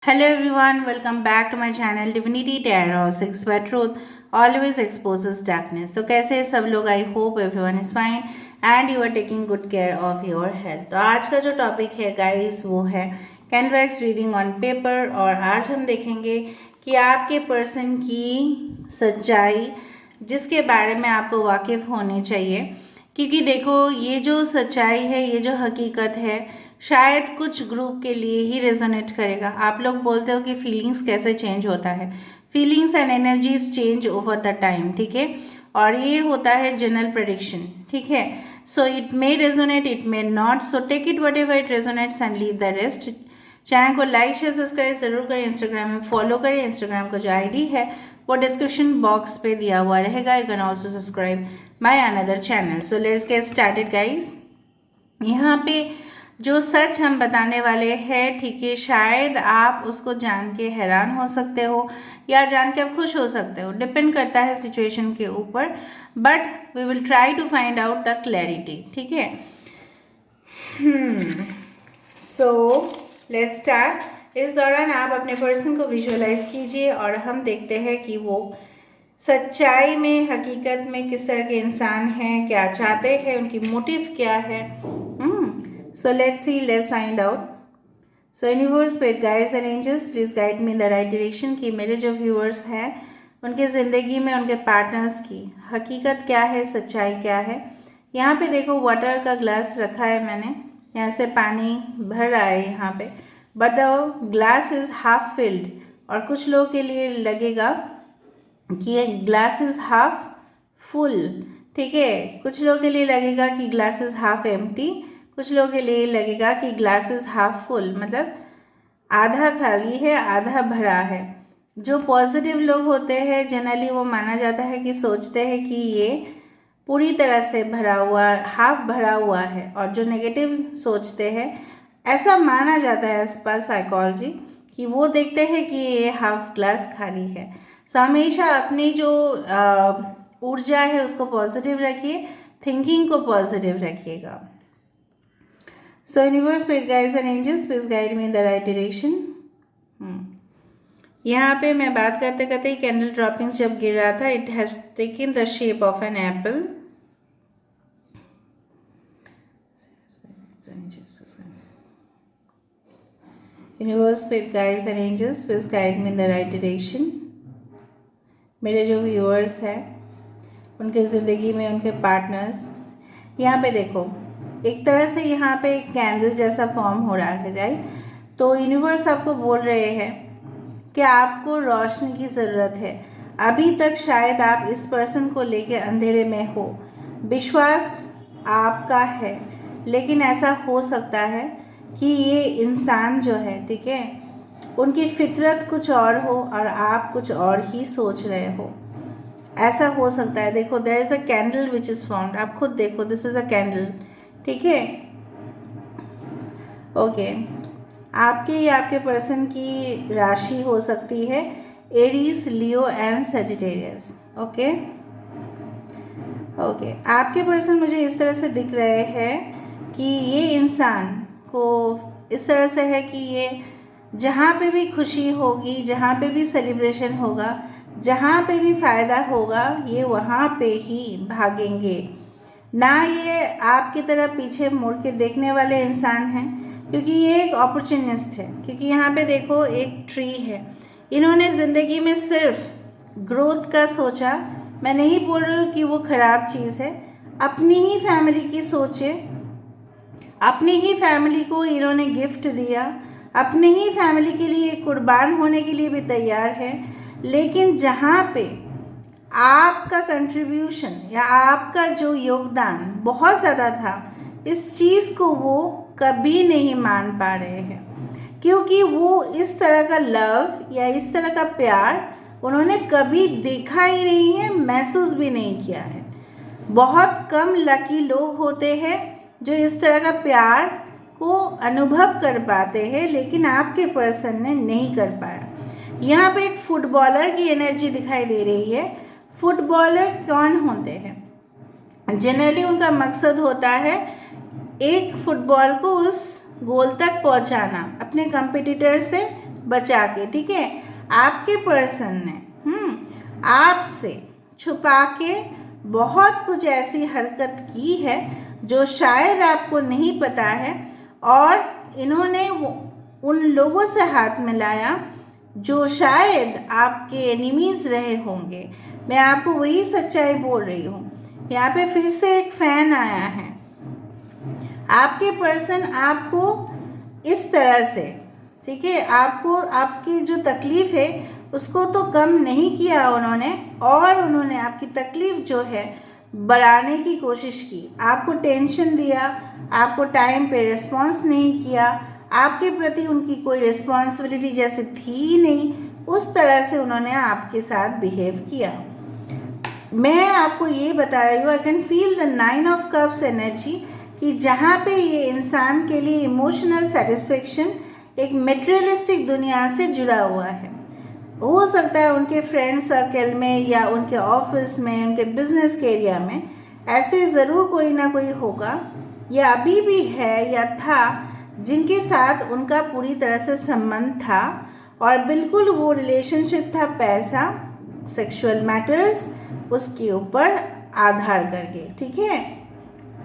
Hello everyone, welcome back to my channel Divinity Tarot 6 where truth always exposes darkness. तो कैसे हैं सब लोग? I hope everyone is fine and you are taking good care of your health. तो आज का जो topic है गाइस वो है कैनवैक्स रीडिंग ऑन पेपर। और आज हम देखेंगे कि आपके पर्सन की सच्चाई जिसके बारे में आपको वाकिफ होने चाहिए, क्योंकि देखो ये जो सच्चाई है, ये जो हकीकत है, शायद कुछ ग्रुप के लिए ही रेजोनेट करेगा। आप लोग बोलते हो कि फीलिंग्स कैसे चेंज होता है, feelings and energies change over the time, ठीक है। और ये होता है जनरल प्रेडिक्शन, ठीक है। So it may resonate, it may not, so take it whatever it resonates and leave the rest. Channel को लाइक शेयर सब्सक्राइब जरूर करें, इंस्टाग्राम में फॉलो करें। इंस्टाग्राम का जो आईडी है वो डिस्क्रिप्शन बॉक्स पे दिया हुआ रहेगा। You can also subscribe my another channel. So let's get started guys. यहाँ पे जो सच हम बताने वाले हैं, ठीक है, शायद आप उसको जान के हैरान हो सकते हो या जान के आप खुश हो सकते हो, डिपेंड करता है सिचुएशन के ऊपर, but we will try to find out the clarity, ठीक है। So let's start. इस दौरान आप अपने पर्सन को विजुअलाइज कीजिए और हम देखते हैं कि वो सच्चाई में, हकीकत में किस तरह के इंसान हैं, क्या चाहते हैं, उनकी मोटिव क्या है। So let's see, let's find out. So universe, spirit guides and angels, please guide me in the right direction कि मेरे जो व्यूअर्स हैं उनके ज़िंदगी में उनके पार्टनर्स की हकीकत क्या है, सच्चाई क्या है। यहाँ पे देखो वाटर का ग्लास रखा है मैंने, यहाँ से पानी भर रहा है यहाँ पे, but the glass is half filled. और कुछ लोगों के लिए लगेगा कि ये ग्लास इज़ हाफ फुल, ठीक है। कुछ लोगों के लिए लगेगा कि ग्लास इज़ हाफ एम्प्टी, कुछ लोगों के लिए लगेगा कि ग्लास इज़ हाफ फुल, मतलब आधा खाली है आधा भरा है। जो पॉजिटिव लोग होते हैं जनरली वो माना जाता है कि सोचते हैं कि ये पूरी तरह से भरा हुआ, हाफ भरा हुआ है। और जो नेगेटिव सोचते हैं, ऐसा माना जाता है एज पर साइकोलॉजी कि वो देखते हैं कि ये हाफ ग्लास खाली है। सो हमेशा अपनी जो ऊर्जा है उसको पॉजिटिव रखिए, थिंकिंग को पॉजिटिव रखिएगा। So universe, spirit guides and angels, please guide me in the right direction. यहाँ पे मैं बात करते करते ही कैंडल ड्रॉपिंग्स जब गिर रहा था, it has taken the shape of an apple. Universe, spirit guides and angels, please guide me in the right direction. मेरे जो व्यूअर्स हैं उनके ज़िंदगी में उनके पार्टनर्स, यहाँ पे देखो एक तरह से यहाँ पे एक कैंडल जैसा फॉर्म हो रहा है, राइट। तो यूनिवर्स आपको बोल रहे हैं कि आपको रोशनी की ज़रूरत है। अभी तक शायद आप इस पर्सन को लेके अंधेरे में हो, विश्वास आपका है, लेकिन ऐसा हो सकता है कि ये इंसान जो है, ठीक है, उनकी फितरत कुछ और हो और आप कुछ और ही सोच रहे हो, ऐसा हो सकता है। देखो there is a candle which is found, आप खुद देखो, दिस इज़ अ कैंडल, ठीक है। ओके, आपके या आपके पर्सन की राशि हो सकती है Aries, Leo and Sagittarius. Okay okay, आपके पर्सन मुझे इस तरह से दिख रहे हैं कि ये इंसान को इस तरह से है कि ये जहाँ पे भी खुशी होगी, जहाँ पे भी सेलिब्रेशन होगा, जहाँ पे भी फ़ायदा होगा, ये वहाँ पे ही भागेंगे। ना ये आपकी तरह पीछे मुड़ के देखने वाले इंसान हैं, क्योंकि ये एक अपॉर्चुनिस्ट है। क्योंकि यहाँ पे देखो एक ट्री है, इन्होंने ज़िंदगी में सिर्फ ग्रोथ का सोचा। मैं नहीं बोल रही हूँ कि वो ख़राब चीज़ है, अपनी ही फैमिली की सोचे, अपनी ही फैमिली को इन्होंने गिफ्ट दिया, अपनी ही फैमिली के लिए कुर्बान होने के लिए भी तैयार है। लेकिन जहाँ पे आपका कंट्रीब्यूशन या आपका जो योगदान बहुत ज़्यादा था, इस चीज़ को वो कभी नहीं मान पा रहे हैं, क्योंकि वो इस तरह का लव या इस तरह का प्यार उन्होंने कभी देखा ही नहीं है, महसूस भी नहीं किया है। बहुत कम लकी लोग होते हैं जो इस तरह का प्यार को अनुभव कर पाते हैं, लेकिन आपके पर्सन ने नहीं कर पाया। यहाँ पे एक फुटबॉलर की एनर्जी दिखाई दे रही है। फुटबॉलर कौन होते हैं? जनरली उनका मकसद होता है एक फुटबॉल को उस गोल तक पहुंचाना, अपने कंपटीटर से बचा के, ठीक है। आपके पर्सन ने आपसे छुपा के बहुत कुछ ऐसी हरकत की है जो शायद आपको नहीं पता है, और इन्होंने उन लोगों से हाथ मिलाया जो शायद आपके एनिमीज़ रहे होंगे। मैं आपको वही सच्चाई बोल रही हूँ। यहाँ पे फिर से एक फ़ैन आया है। आपके पर्सन आपको इस तरह से, ठीक है, आपको आपकी जो तकलीफ़ है उसको तो कम नहीं किया उन्होंने, और उन्होंने आपकी तकलीफ़ जो है बढ़ाने की कोशिश की। आपको टेंशन दिया, आपको टाइम पे रिस्पॉन्स नहीं किया, आपके प्रति उनकी कोई रिस्पॉन्सिबिलिटी जैसे थी ही नहीं, उस तरह से उन्होंने आपके साथ बिहेव किया। मैं आपको ये बता रही हूँ, I can feel the 9 of cups energy, कि जहाँ पे ये इंसान के लिए इमोशनल सेटिस्फेक्शन एक मटेरियलिस्टिक दुनिया से जुड़ा हुआ है। हो सकता है उनके फ्रेंड सर्कल में या उनके ऑफिस में, उनके बिजनेस के एरिया में ऐसे ज़रूर कोई ना कोई होगा, या अभी भी है या था, जिनके साथ उनका पूरी तरह से संबंध था, और बिल्कुल वो रिलेशनशिप था पैसा, सेक्सुअल मैटर्स, उसके ऊपर आधार करके, ठीक है।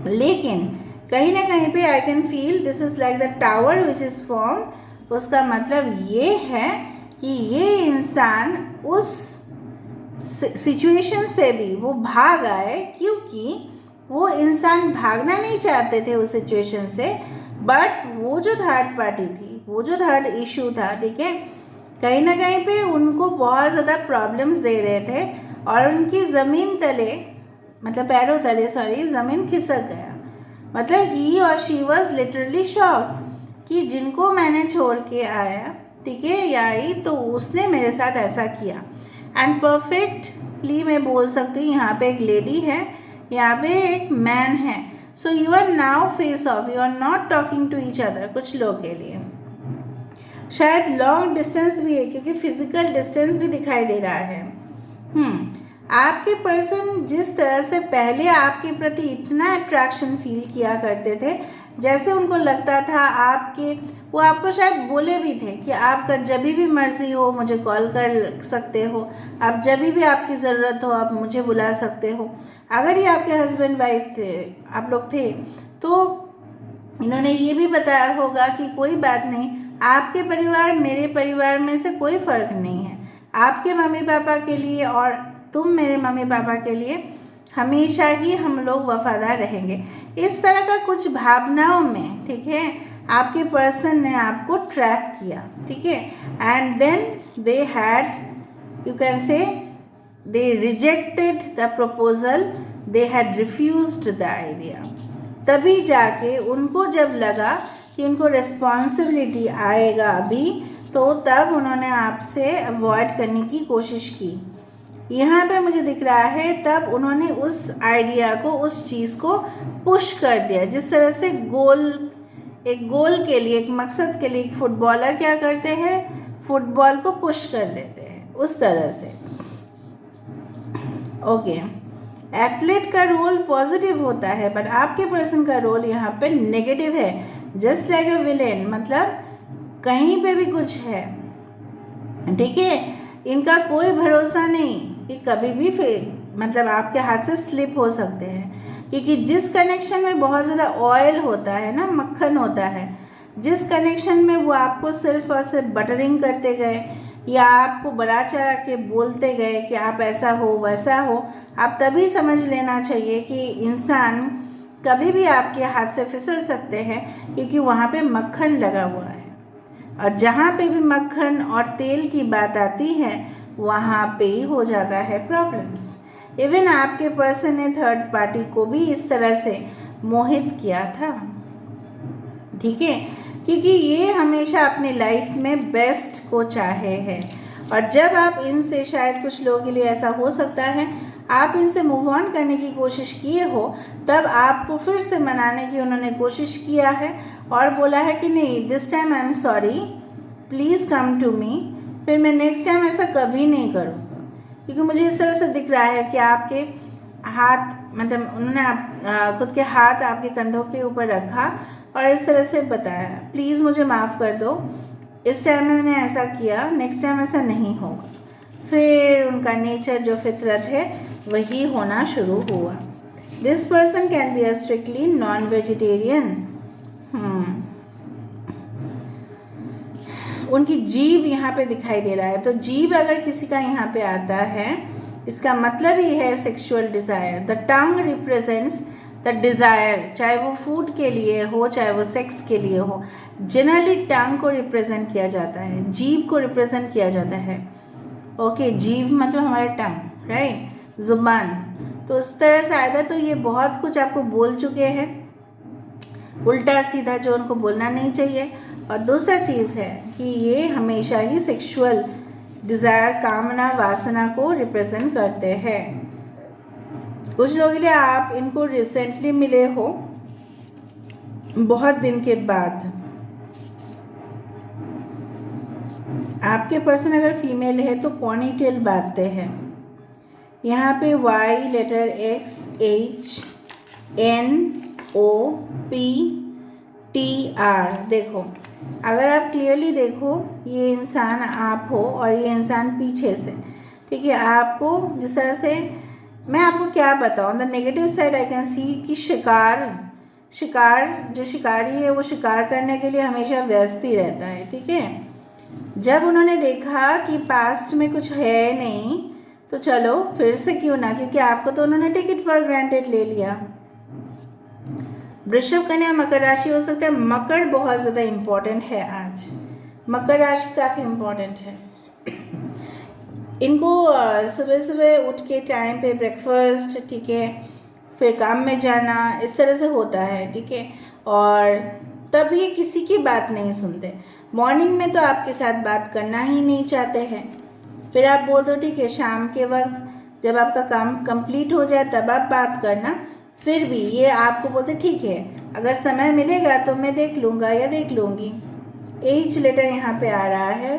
लेकिन कहीं ना कहीं पे I can feel this is like the tower which is form. उसका मतलब ये है कि ये इंसान उस सिचुएशन से भी वो भाग आए, क्योंकि वो इंसान भागना नहीं चाहते थे उस सिचुएशन से, बट वो जो थर्ड पार्टी थी, वो जो थर्ड इशू था, ठीक है, कहीं ना कहीं पे उनको बहुत ज़्यादा प्रॉब्लम्स दे रहे थे, और उनकी ज़मीन तले, मतलब पैरों तले, सॉरी, ज़मीन खिसक गया। मतलब ही और शी वॉज लिटरली शॉक्ड कि जिनको मैंने छोड़ के आया, ठीक है, या आई, तो उसने मेरे साथ ऐसा किया। एंड परफेक्टली मैं बोल सकती हूँ, यहाँ पे एक लेडी है, यहाँ पे एक मैन है। So you are now face off, you are not talking to each other. कुछ लोग के लिए शायद लॉन्ग डिस्टेंस भी है, क्योंकि फिजिकल डिस्टेंस भी दिखाई दे रहा है। आपके पर्सन जिस तरह से पहले आपके प्रति इतना अट्रैक्शन फील किया करते थे, जैसे उनको लगता था आपके, वो आपको शायद बोले भी थे कि आपका जब भी मर्ज़ी हो मुझे कॉल कर सकते हो, आप जब भी आपकी ज़रूरत हो आप मुझे बुला सकते हो। अगर ये आपके हस्बैंड वाइफ थे, आप लोग थे, तो इन्होंने ये भी बताया होगा कि कोई बात नहीं, आपके परिवार मेरे परिवार में से कोई फ़र्क नहीं है, आपके मम्मी पापा के लिए और तुम मेरे मम्मी पापा के लिए हमेशा ही हम लोग वफादार रहेंगे। इस तरह का कुछ भावनाओं में, ठीक है, आपके पर्सन ने आपको ट्रैप किया, ठीक है। And then they had, you can say, they rejected the proposal, they had refused the idea. तभी जाके उनको जब लगा कि उनको रिस्पॉन्सिबिलिटी आएगा अभी, तो तब उन्होंने आपसे अवॉइड करने की कोशिश की। यहाँ पे मुझे दिख रहा है तब उन्होंने उस आइडिया को, उस चीज़ को पुश कर दिया। जिस तरह से एक गोल के लिए, एक मकसद के लिए एक फुटबॉलर क्या करते हैं, फुटबॉल को पुश कर देते हैं, उस तरह से। ओके, एथलीट का रोल पॉजिटिव होता है, बट आपके पर्सन का रोल यहाँ पे नेगेटिव है, जस्ट लाइक अ विलेन। मतलब कहीं पे भी कुछ है, ठीक है, इनका कोई भरोसा नहीं कि कभी भी मतलब आपके हाथ से स्लिप हो सकते हैं, क्योंकि जिस कनेक्शन में बहुत ज़्यादा ऑयल होता है ना, मक्खन होता है, जिस कनेक्शन में वो आपको सिर्फ और सिर्फ बटरिंग करते गए या आपको बड़ा चढ़ा के बोलते गए कि आप ऐसा हो वैसा हो, आप तभी समझ लेना चाहिए कि इंसान कभी भी आपके हाथ से फिसल सकते हैं, क्योंकि वहाँ पे मक्खन लगा हुआ है। और जहाँ पे भी मक्खन और तेल की बात आती है, वहाँ पे ही हो जाता है प्रॉब्लम्स। इवन आपके पर्सन ने थर्ड पार्टी को भी इस तरह से मोहित किया था, ठीक है, क्योंकि ये हमेशा अपनी लाइफ में बेस्ट को चाहे है। और जब आप इनसे, शायद कुछ लोगों के लिए ऐसा हो सकता है, आप इनसे मूव ऑन करने की कोशिश किए हो, तब आपको फिर से मनाने की उन्होंने कोशिश किया है और बोला है कि नहीं, this time I am sorry, please come to me, फिर मैं नेक्स्ट टाइम ऐसा कभी नहीं करूँगा। क्योंकि मुझे इस तरह से दिख रहा है कि आपके हाथ, मतलब उन्होंने खुद के हाथ आपके कंधों के ऊपर रखा और इस तरह से बताया, प्लीज़ मुझे माफ़ कर दो, इस टाइम में मैंने ऐसा किया, नेक्स्ट टाइम ऐसा नहीं होगा। फिर उनका नेचर जो फितरत है वही होना शुरू हुआ। This person can be a strictly non vegetarian. उनकी जीभ यहाँ पे दिखाई दे रहा है, तो जीभ अगर किसी का यहाँ पे आता है इसका मतलब ही है sexual desire. The tongue represents the desire, चाहे वो फूड के लिए हो चाहे वो सेक्स के लिए हो। जनरली टंग को रिप्रेजेंट किया जाता है, जीभ को रिप्रेजेंट किया जाता है। ओके, जीभ मतलब हमारा टंग, राइट, जुबान। तो उस तरह से आया था। तो ये बहुत कुछ आपको बोल चुके हैं उल्टा सीधा जो उनको बोलना नहीं चाहिए। और दूसरा चीज़ है कि ये हमेशा ही सेक्सुअल डिज़ायर, कामना, वासना को रिप्रेजेंट करते हैं। कुछ लोगों के लिए आप इनको रिसेंटली मिले हो, बहुत दिन के बाद। आपके पर्सन अगर फीमेल है तो पोनी टेल बांधते हैं। यहाँ पे Y letter X H N O P T R, देखो अगर आप क्लियरली देखो ये इंसान आप हो और ये इंसान पीछे से, ठीक है। आपको जिस तरह से मैं आपको क्या बताऊँ, the negative side I can see कि शिकार जो शिकारी है वो शिकार करने के लिए हमेशा व्यस्त ही रहता है, ठीक है। जब उन्होंने देखा कि पास्ट में कुछ है नहीं तो चलो फिर से क्यों ना, क्योंकि आपको तो उन्होंने टेक इट फॉर ग्रांटेड ले लिया। वृषभ, कन्या, मकर राशि हो सकता है। मकर बहुत ज़्यादा इम्पोर्टेंट है आज, मकर राशि काफ़ी इम्पोर्टेंट है। इनको सुबह सुबह उठ के टाइम पे ब्रेकफास्ट, ठीक है, फिर काम में जाना, इस तरह से होता है, ठीक है। और तब ये किसी की बात नहीं सुनते। मॉर्निंग में तो आपके साथ बात करना ही नहीं चाहते हैं। फिर आप बोल दो ठीक है शाम के वक्त जब आपका काम कंप्लीट हो जाए तब आप बात करना, फिर भी ये आपको बोलते ठीक है अगर समय मिलेगा तो मैं देख लूँगा या देख लूँगी। H लेटर यहाँ पे आ रहा है।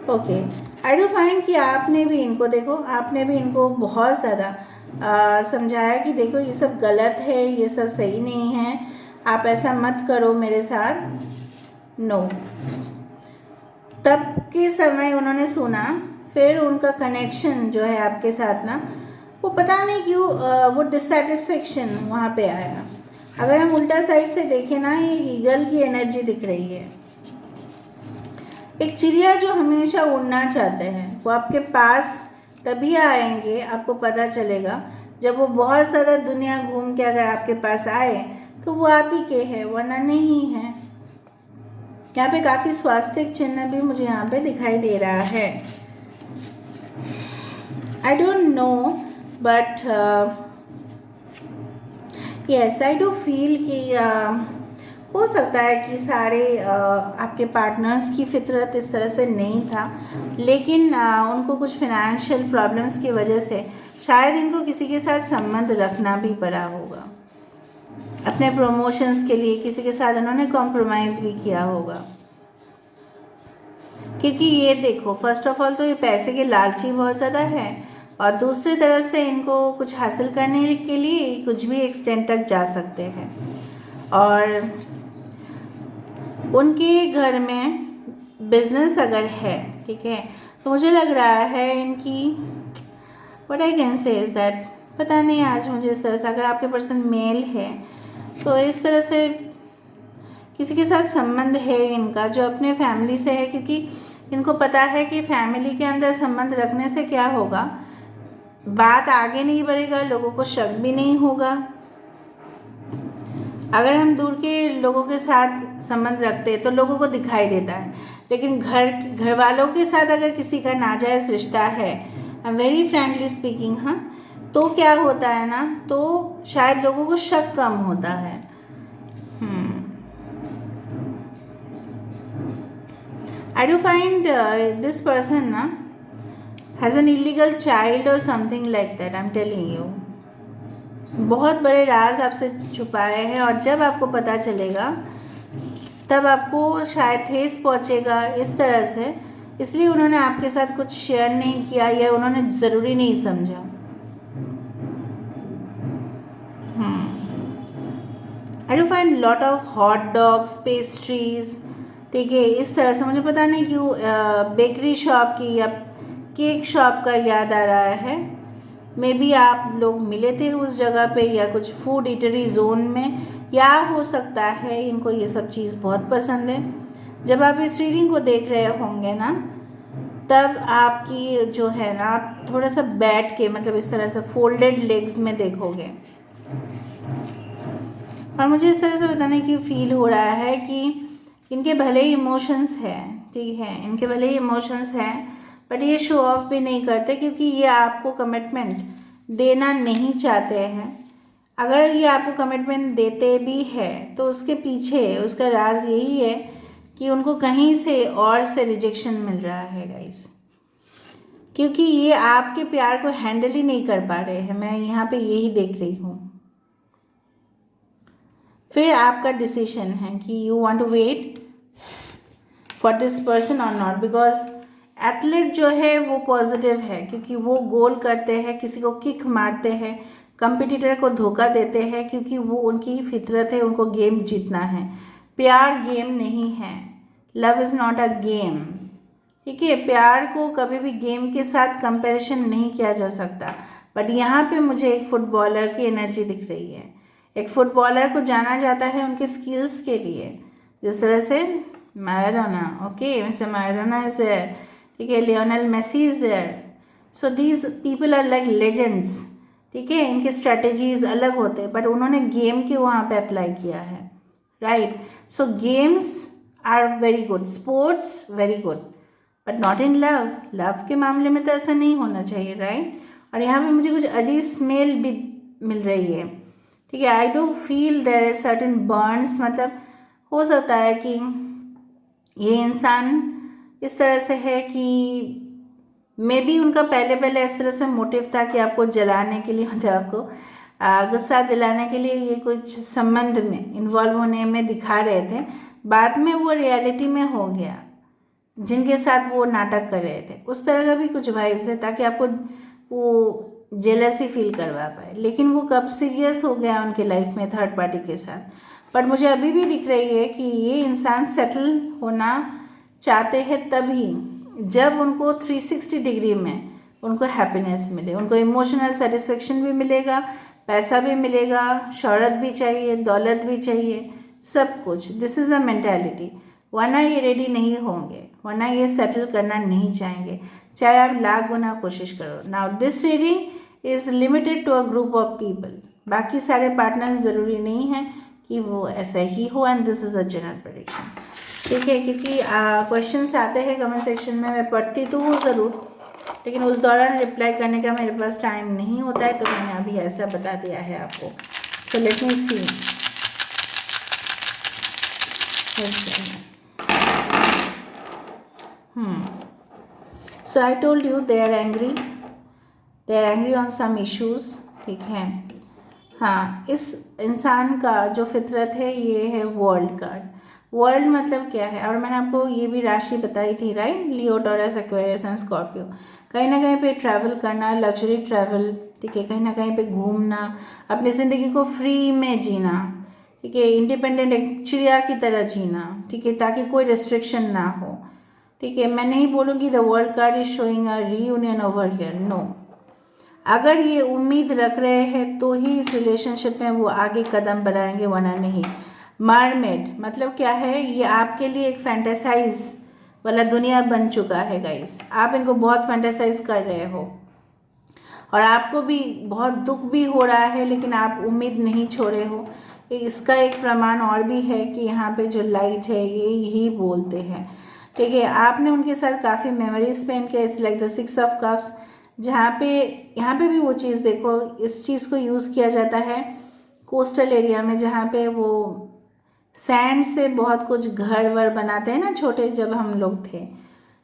ओके, आई डू फाइंड कि आपने भी इनको देखो, आपने भी इनको बहुत ज़्यादा समझाया कि देखो ये सब गलत है, ये सब सही नहीं है, आप ऐसा मत करो मेरे साथ। नो, तब के समय उन्होंने सुना, फिर उनका कनेक्शन जो है आपके साथ ना, वो पता नहीं क्यों वो डिससेटिस्फेक्शन वहाँ पे आया। अगर हम उल्टा साइड से देखें ना, ये ईगल की एनर्जी दिख रही है। एक चिड़िया जो हमेशा उड़ना चाहते हैं वो आपके पास तभी आएंगे, आपको पता चलेगा जब वो बहुत ज़्यादा दुनिया घूम के अगर आपके पास आए तो वो आप ही के हैं, वरना नहीं है। यहाँ पे काफ़ी स्वास्थ्य चिन्ह भी मुझे यहाँ पे दिखाई दे रहा है। I don't know but yes I do feel कि हो सकता है कि सारे आपके पार्टनर्स की फितरत इस तरह से नहीं था, लेकिन उनको कुछ फाइनेंशियल प्रॉब्लम्स की वजह से शायद इनको किसी के साथ संबंध रखना भी पड़ा होगा। अपने प्रमोशंस के लिए किसी के साथ उन्होंने कॉम्प्रोमाइज़ भी किया होगा, क्योंकि ये देखो फर्स्ट ऑफ ऑल तो ये पैसे के लालची बहुत ज़्यादा है, और दूसरी तरफ से इनको कुछ हासिल करने के लिए कुछ भी एक्सटेंड तक जा सकते हैं। और उनके घर में बिजनेस अगर है, ठीक है, तो मुझे लग रहा है इनकी what I can say is that, पता नहीं आज मुझे इस तरह से, अगर आपके पर्सन मेल है तो इस तरह से किसी के साथ संबंध है इनका जो अपने फैमिली से है, क्योंकि इनको पता है कि फैमिली के अंदर संबंध रखने से क्या होगा, बात आगे नहीं बढ़ेगा, लोगों को शक भी नहीं होगा। अगर हम दूर के लोगों के साथ संबंध रखते हैं तो लोगों को दिखाई देता है, लेकिन घर वालों के साथ अगर किसी का नाजायज़ रिश्ता है, वेरी फ्रैंकली स्पीकिंग, हाँ, तो क्या होता है ना, तो शायद लोगों को शक कम होता है। I do find this person na has an illegal child or something like that. I'm telling you, बहुत बड़े राज आपसे छुपाए हैं, और जब आपको पता चलेगा तब आपको शायद ठेस पहुंचेगा इस तरह से, इसलिए उन्होंने आपके साथ कुछ शेयर नहीं किया या उन्होंने ज़रूरी नहीं समझा। I do find lot of hot dogs, pastries, ठीक है। इस तरह से मुझे पता नहीं क्यों बेकरी शॉप की या केक शॉप का याद आ रहा है। मे बी आप लोग मिले थे उस जगह पे या कुछ फूड ईटरी जोन में, या हो सकता है इनको ये सब चीज़ बहुत पसंद है। जब आप इस रीडिंग को देख रहे होंगे ना, तब आपकी जो है ना, आप थोड़ा सा बैठ के, मतलब इस तरह से फोल्डेड लेग्स में देखोगे। और मुझे इस तरह से बताने की फील हो रहा है कि इनके भले ही इमोशंस हैं, ठीक है, इनके भले ही इमोशंस हैं, बट ये शो ऑफ भी नहीं करते क्योंकि ये आपको कमिटमेंट देना नहीं चाहते हैं। अगर ये आपको कमिटमेंट देते भी है तो उसके पीछे उसका राज यही है कि उनको कहीं से और से रिजेक्शन मिल रहा है गाइस, क्योंकि ये आपके प्यार को हैंडल ही नहीं कर पा रहे हैं। मैं यहाँ पे यही देख रही हूँ। फिर आपका डिसीजन है कि you want to wait for this person और नॉट, बिकॉज एथलीट जो है वो पॉजिटिव है क्योंकि वो गोल करते हैं, किसी को किक मारते हैं, कंपटीटर को धोखा देते हैं, क्योंकि वो उनकी फितरत है, उनको गेम जीतना है। प्यार गेम नहीं है, love is not a game, ठीक है। प्यार को कभी भी गेम के साथ कंपैरिजन नहीं किया जा सकता। बट यहाँ पे मुझे एक फुटबॉलर की एनर्जी दिख रही है। एक फुटबॉलर को जाना जाता है उनके स्किल्स के लिए, जिस तरह से Maradona, okay, mister Maradona is there, ठीक है, Lionel Messi is there. So these people are like legends, ठीक है। इनके स्ट्रैटेजीज अलग होते हैं, बट उन्होंने गेम के वहाँ पे अप्लाई किया है, right. So games are very good, sports very good, but not in love. Love के मामले में तो ऐसा नहीं होना चाहिए, राइट। और यहाँ पे मुझे कुछ अजीब स्मेल भी मिल रही है, ठीक है। I do feel there is certain burns, मतलब हो सकता है कि ये इंसान इस तरह से है कि मे बी उनका पहले इस तरह से मोटिव था कि आपको जलाने के लिए, मतलब आपको गुस्सा दिलाने के लिए ये कुछ संबंध में इन्वॉल्व होने में दिखा रहे थे। बाद में वो रियलिटी में हो गया, जिनके साथ वो नाटक कर रहे थे उस तरह का भी कुछ वाइब्स है, ताकि आपको वो जेलसी फील करवा पाए। लेकिन वो कब सीरियस हो गया उनके लाइफ में थर्ड पार्टी के साथ। बट मुझे अभी भी दिख रही है कि ये इंसान सेटल होना चाहते हैं तभी जब उनको 360 डिग्री में उनको हैप्पीनेस मिले, उनको इमोशनल सेटिस्फेक्शन भी मिलेगा, पैसा भी मिलेगा, शोहरत भी चाहिए, दौलत भी चाहिए, सब कुछ। This is the mentality. वरना ये रेडी नहीं होंगे, वरना ये सेटल करना नहीं चाहेंगे, चाहे आप लाख गुना कोशिश करो। Now this reading is limited to a group of people. बाकी सारे पार्टनर्स ज़रूरी नहीं हैं कि वो ऐसा ही हो, and this is a general prediction, ठीक है। क्योंकि क्वेश्चंस आते हैं कमेंट सेक्शन में, मैं पढ़ती तो हूँ ज़रूर, लेकिन उस दौरान रिप्लाई करने का मेरे पास टाइम नहीं होता है, तो मैंने अभी ऐसा बता दिया है आपको। So let me see. So I told you they are angry on some issues, ठीक है। हाँ, इस इंसान का जो फितरत है ये है वर्ल्ड कार्ड। वर्ल्ड मतलब क्या है, और मैंने आपको ये भी राशि बताई थी, right, Leo, taurus, Aquarius and Scorpio. कहीं ना कहीं पे ट्रैवल करना, लग्जरी ट्रैवल, ठीक है, कहीं ना कहीं पे घूमना, अपनी ज़िंदगी को फ्री में जीना, ठीक है, इंडिपेंडेंट, एक चिड़िया की तरह जीना, ठीक है, ताकि कोई रिस्ट्रिक्शन ना हो, ठीक है। मैं नहीं बोलूँगी the world card is showing a reunion over here, no. अगर ये उम्मीद रख रहे हैं तो ही इस रिलेशनशिप में वो आगे कदम बढ़ाएंगे, वरना नहीं। मरमेड मतलब क्या है, ये आपके लिए एक फैंटेसाइज वाला दुनिया बन चुका है गाइस। आप इनको बहुत फैंटेसाइज कर रहे हो और आपको भी बहुत दुख भी हो रहा है, लेकिन आप उम्मीद नहीं छोड़े हो। इसका एक प्रमाण और भी है कि यहाँ पे जो लाइट है ये यही बोलते हैं, ठीक है। आपने उनके साथ काफ़ी मेमोरी स्पेंड किया, it's like the 6 of cups, जहाँ पे यहाँ पे भी वो चीज़ देखो, इस चीज़ को यूज़ किया जाता है कोस्टल एरिया में, जहाँ पे वो सैंड से बहुत कुछ घर वर बनाते हैं ना छोटे, जब हम लोग थे।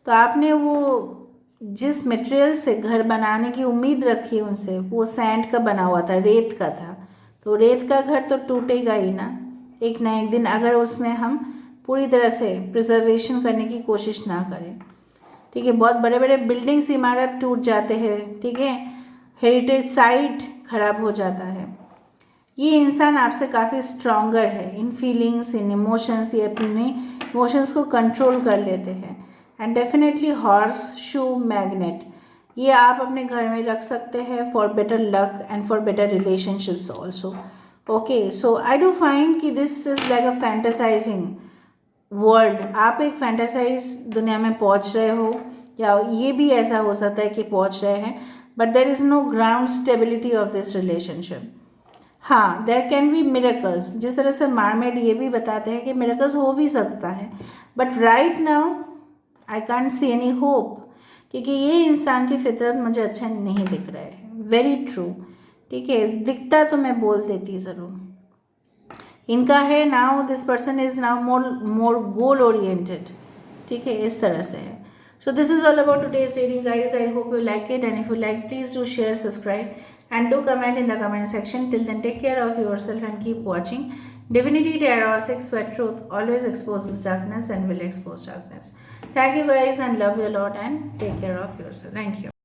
तो आपने वो जिस मटेरियल से घर बनाने की उम्मीद रखी उनसे, वो सैंड का बना हुआ था, रेत का था। तो रेत का घर तो टूटेगा ही ना एक दिन, अगर उसमें हम पूरी तरह से प्रिजर्वेशन करने की कोशिश ना करें, ठीक है। बहुत बड़े बड़े बिल्डिंग्स, इमारत टूट जाते हैं, ठीक है, हेरिटेज साइट खराब हो जाता है। ये इंसान आपसे काफ़ी स्ट्रॉन्गर है इन फीलिंग्स, इन इमोशंस, ये अपने इमोशंस को कंट्रोल कर लेते हैं। And definitely horseshoe magnet, ये आप अपने घर में रख सकते हैं for better luck and for better relationships also. Okay, so I do find कि this is like a fantasising world. आप एक फैंटेसाइज दुनिया में पहुंच रहे हो, या ये भी ऐसा हो सकता है कि पहुंच रहे हैं, but there is no ground stability of this relationship. हाँ, देर कैन बी मिरेकल्स, जिस तरह से मार्मेड ये भी बताते हैं कि मिरेकल्स हो भी सकता है, but right now I can't see any hope, क्योंकि ये इंसान की फितरत मुझे अच्छा नहीं दिख रहा है। वेरी ट्रू, ठीक है, दिखता तो मैं बोल देती ज़रूर। इनका है now this person is now more goal oriented, ठीक है, इस तरह से है। So this is all about today's reading guys. I hope you like it, and if you like please do share, subscribe and do comment in the comment section. Till then, take care of yourself and keep watching Divinity Tarot 6, where truth always exposes darkness and will expose darkness. Thank you guys, and love you a lot, and take care of yourself. Thank you.